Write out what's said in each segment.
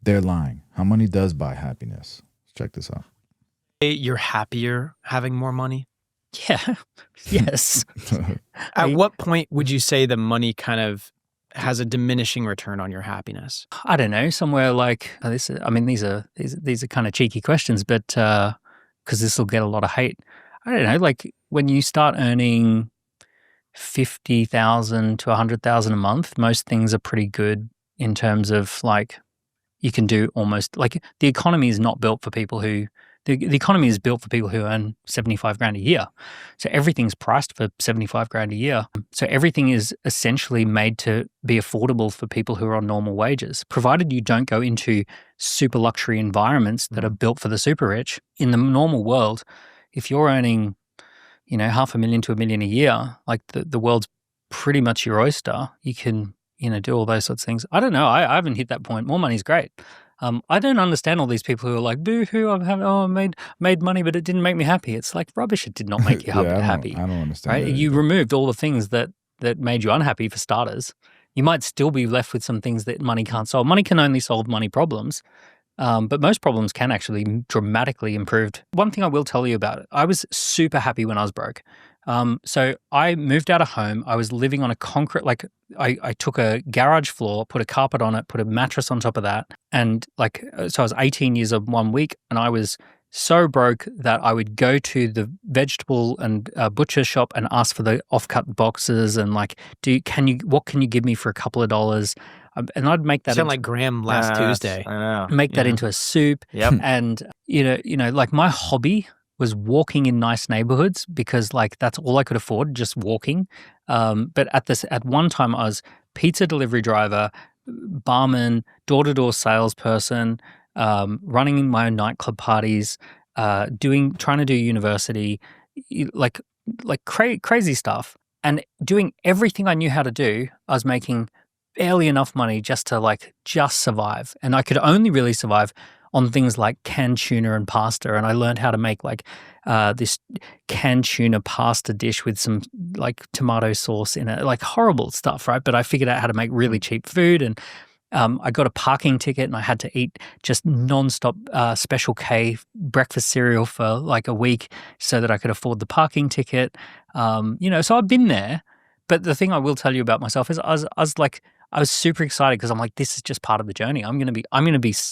They're lying. How money does buy happiness. Let's check this out. You're happier having more money? Yeah. Yes. At what point would you say the money kind of has a diminishing return on your happiness? I don't know. Somewhere like this. I mean, these are kind of cheeky questions, but because this will get a lot of hate. I don't know. Like when you start earning 50,000 to 100,000 a month, most things are pretty good in terms of like you can do almost like the economy is not built for people who. The economy is built for people who earn 75 grand a year. So everything's priced for 75 grand a year. So everything is essentially made to be affordable for people who are on normal wages, provided you don't go into super luxury environments that are built for the super rich. In the normal world, if you're earning, $500,000 to $1 million a year, like the world's pretty much your oyster. You can, do all those sorts of things. I don't know. I haven't hit that point. More money's great. I don't understand all these people who are like, boo-hoo, I made money, but it didn't make me happy. It's like rubbish. It did not make you happy. I don't understand. Right? You removed all the things that made you unhappy for starters. You might still be left with some things that money can't solve. Money can only solve money problems, but most problems can actually dramatically improved. One thing I will tell you about it, I was super happy when I was broke. So I moved out of home. I was living on a concrete, like I took a garage floor, put a carpet on it, put a mattress on top of that. And so I was 18 years of 1 week and I was so broke that I would go to the vegetable and butcher shop and ask for the offcut boxes and like, what can you give me for a couple of dollars? And I'd make that. Sound like Graham last Tuesday. I know. Make that into a soup. Yep. And, like my hobby was walking in nice neighborhoods because like that's all I could afford, just walking. But at one time I was pizza delivery driver, barman, door-to-door salesperson, running my own nightclub parties, trying to do university, like crazy stuff, and doing everything I knew how to do. I was making barely enough money just to just survive, and I could only really survive on things like canned tuna and pasta. And I learned how to make this canned tuna pasta dish with some tomato sauce in it, horrible stuff, right? But I figured out how to make really cheap food. And I got a parking ticket and I had to eat just nonstop Special K breakfast cereal for a week so that I could afford the parking ticket. So I've been there. But the thing I will tell you about myself is I was super excited because I'm like, this is just part of the journey. I'm going to be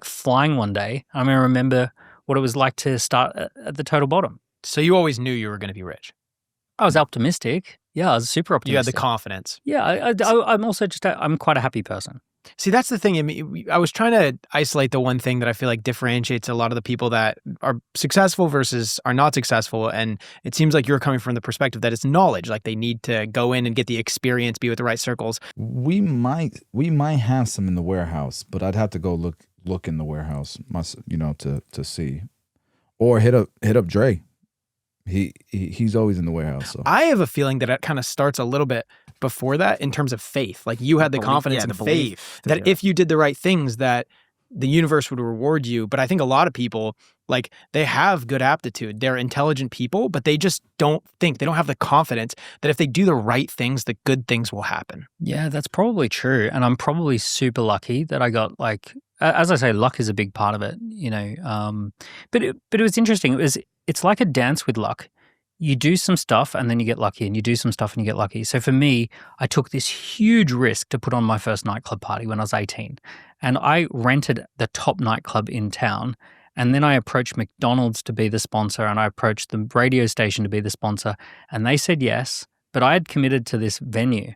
flying one day. I'm going to remember what it was like to start at the total bottom. So you always knew you were going to be rich? I was optimistic. Yeah, I was super optimistic. You had the confidence. Yeah, I'm also I'm quite a happy person. See, that's the thing. I mean, I was trying to isolate the one thing that I feel like differentiates a lot of the people that are successful versus are not successful. And it seems like you're coming from the perspective that it's knowledge. Like they need to go in and get the experience, be with the right circles. We might have some in the warehouse, but I'd have to go look in the warehouse, to see, or hit up Dre. He's always in the warehouse. So I have a feeling that it kind of starts a little bit before that in terms of faith. Like you had the confidence and faith that if you did the right things, that the universe would reward you. But I think a lot of people, they have good aptitude. They're intelligent people, but they just they don't have the confidence that if they do the right things, the good things will happen. Yeah, that's probably true. And I'm probably super lucky that I got as I say, luck is a big part of it, But it was interesting. It's like a dance with luck. You do some stuff and then you get lucky, and you do some stuff and you get lucky. So for me, I took this huge risk to put on my first nightclub party when I was 18. And I rented the top nightclub in town. And then I approached McDonald's to be the sponsor, and I approached the radio station to be the sponsor. And they said yes, but I had committed to this venue.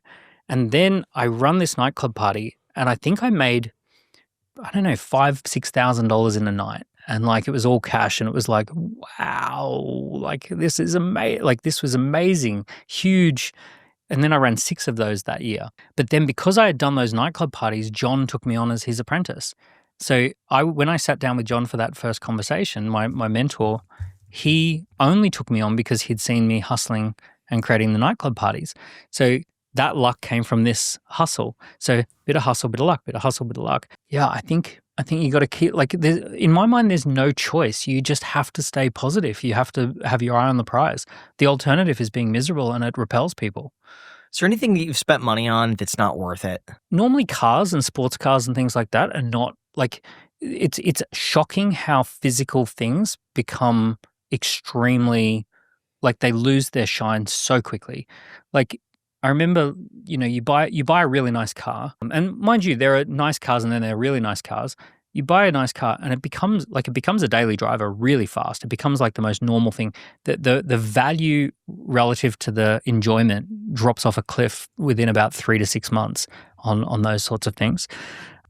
And then I run this nightclub party, and I think I made, I don't know, $5,000-$6,000 in a night. And it was all cash, and it was wow, this is amazing. This was amazing, huge. And then I ran 6 of those that year. But then because I had done those nightclub parties, John took me on as his apprentice. So when I sat down with John for that first conversation, my mentor, he only took me on because he'd seen me hustling and creating the nightclub parties. So that luck came from this hustle. So bit of hustle, bit of luck, bit of hustle, bit of luck. Yeah, I think you got to keep, in my mind, there's no choice. You just have to stay positive. You have to have your eye on the prize. The alternative is being miserable, and it repels people. Is there anything that you've spent money on that's not worth it? Normally cars and sports cars and things like that are not like, it's shocking how physical things become extremely, like they lose their shine so quickly. Like I remember, you buy a really nice car, and mind you, there are nice cars and then there are really nice cars. You buy a nice car and it becomes a daily driver really fast. It becomes like the most normal thing. The value relative to the enjoyment drops off a cliff within about 3 to 6 months on those sorts of things.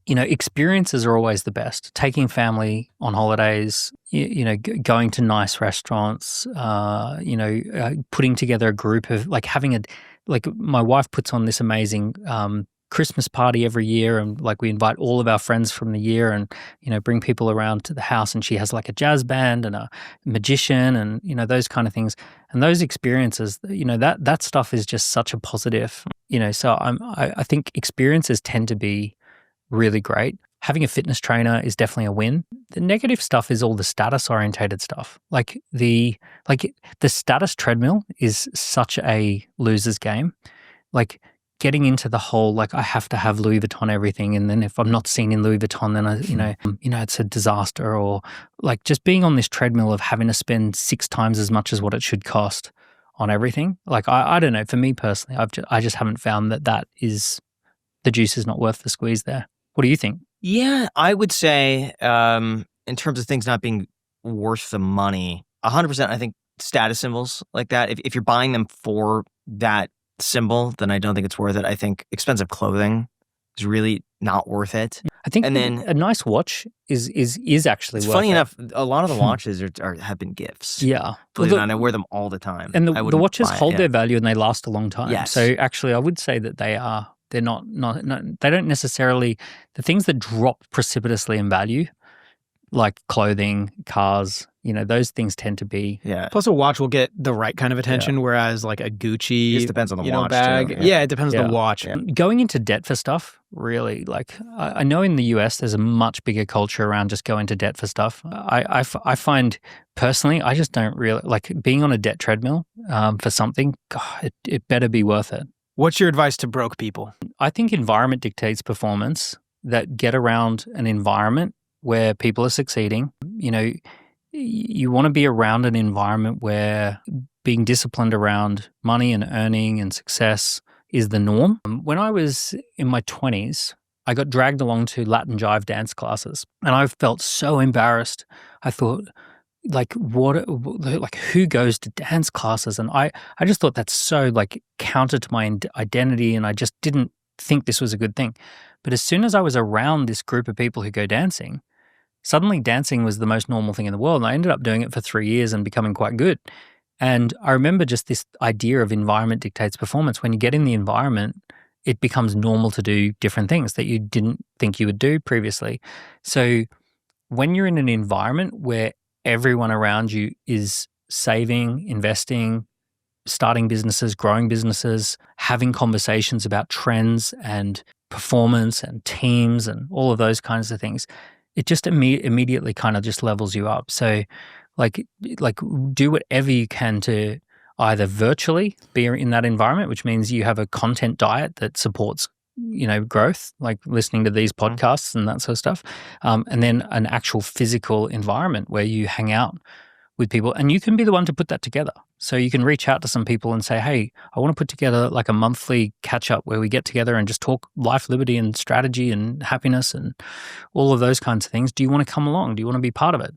Experiences are always the best. Taking family on holidays, going to nice restaurants, putting together a group of like my wife puts on this amazing Christmas party every year, and like we invite all of our friends from the year and bring people around to the house, and she has like a jazz band and a magician and those kind of things. And those experiences, that stuff is just such a positive. So I think experiences tend to be really great. Having a fitness trainer is definitely a win. The negative stuff is all the status orientated stuff. Like the status treadmill is such a loser's game. Like getting into the whole, like I have to have Louis Vuitton everything, and then if I'm not seen in Louis Vuitton, then it's a disaster. Or like just being on this treadmill of having to spend 6 times as much as what it should cost on everything. Like I don't know. For me personally, I just haven't found that is, the juice is not worth the squeeze there. What do you think? Yeah, I would say in terms of things not being worth the money, 100%. I think status symbols like that, if you're buying them for that symbol, then I don't think it's worth it. I think expensive clothing is really not worth it. I think and then a nice watch is actually it's worth funny it. enough, a lot of the watches have been gifts. Yeah. Believe it or not, I wear them all the time. And the watches buy it, hold their value and they last a long time. Yes. So actually I would say that they're not they don't necessarily, the things that drop precipitously in value, like clothing, cars, those things tend to be. Yeah. Plus, a watch will get the right kind of attention, whereas like a Gucci, It just depends on the watch bag. too. Yeah, it depends on the watch. Yeah. Going into debt for stuff, really, like I know in the US there's a much bigger culture around just going to debt for stuff. I find personally, I just don't really like being on a debt treadmill for something. God, it better be worth it. What's your advice to broke people? I think environment dictates performance. That get around an environment where people are succeeding. You want to be around an environment where being disciplined around money and earning and success is the norm. When I was in my 20s, I got dragged along to Latin jive dance classes, and I felt so embarrassed. I thought, who goes to dance classes? And I just thought that's so counter to my identity, and I just didn't think this was a good thing. But as soon as I was around this group of people who go dancing, suddenly dancing was the most normal thing in the world. And I ended up doing it for 3 years and becoming quite good. And I remember just this idea of environment dictates performance. When you get in the environment, it becomes normal to do different things that you didn't think you would do previously. So when you're in an environment where everyone around you is saving, investing, starting businesses, growing businesses, having conversations about trends and performance and teams and all of those kinds of things, it just immediately kind of just levels you up. So like do whatever you can to either virtually be in that environment, which means you have a content diet that supports growth, like listening to these podcasts and that sort of stuff, and then an actual physical environment where you hang out with people, and you can be the one to put that together. So you can reach out to some people and say, hey, I want to put together like a monthly catch up where we get together and just talk life, liberty and strategy and happiness and all of those kinds of things. Do you want to come along? Do you want to be part of it?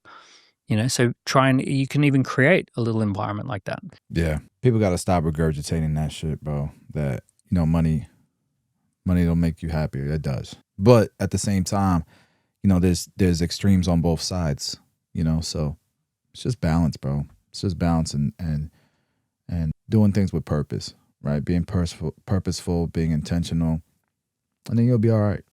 So you can even create a little environment like that. Yeah. People got to stop regurgitating that shit, bro. That, money don't make you happier. It does. But at the same time, there's extremes on both sides, so it's just balance, bro. It's just balance and doing things with purpose, right? Being purposeful, being intentional, and then you'll be all right.